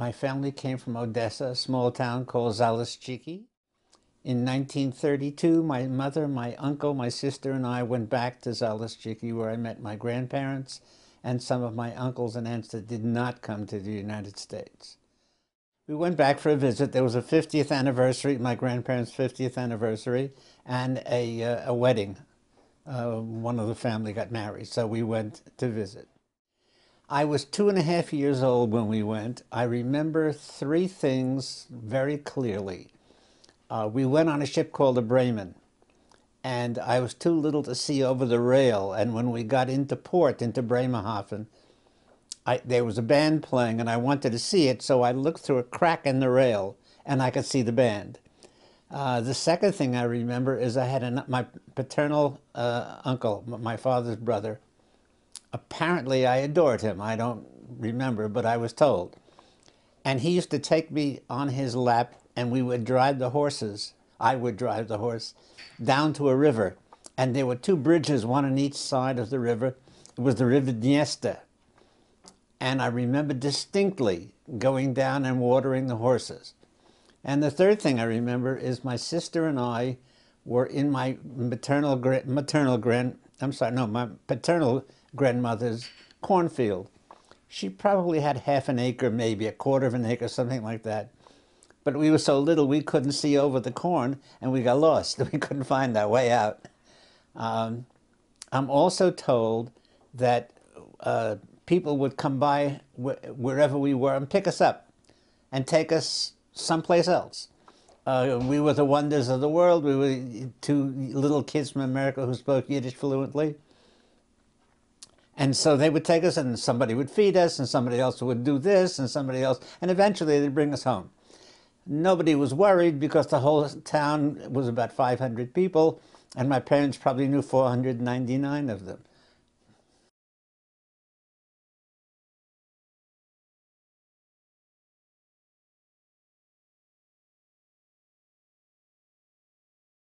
My family came from Odessa, a small town called Zaleszczyki. In 1932, my mother, my uncle, my sister, and I went back to Zaleszczyki, where I met my grandparents and some of my uncles and aunts that did not come to the United States. We went back for a visit. There was a 50th anniversary, my grandparents' 50th anniversary, and a wedding. One of the family got married, so we went to visit. I was 2.5 years old when we went. I remember three things very clearly. We went on a ship called the Bremen, and I was too little to see over the rail. And when we got into port, into Bremerhaven, there was a band playing, and I wanted to see it, so I looked through a crack in the rail, and I could see the band. The second thing I remember is I had my paternal uncle, my father's brother. Apparently, I adored him. I don't remember, but I was told. And he used to take me on his lap, and we would drive the horses. I would drive the horse down to a river. And there were two bridges, one on each side of the river. It was the River Dniester. And I remember distinctly going down and watering the horses. And the third thing I remember is my sister and I were in my paternal grandmother's cornfield. She probably had half an acre, maybe a quarter of an acre, something like that. But we were so little we couldn't see over the corn, and we got lost. We couldn't find our way out. I'm also told that people would come by wherever we were and pick us up and take us someplace else. We were the wonders of the world. We were two little kids from America who spoke Yiddish fluently. And so they would take us, and somebody would feed us, and somebody else would do this, and somebody else, and eventually they'd bring us home. Nobody was worried because the whole town was about 500 people, and my parents probably knew 499 of them.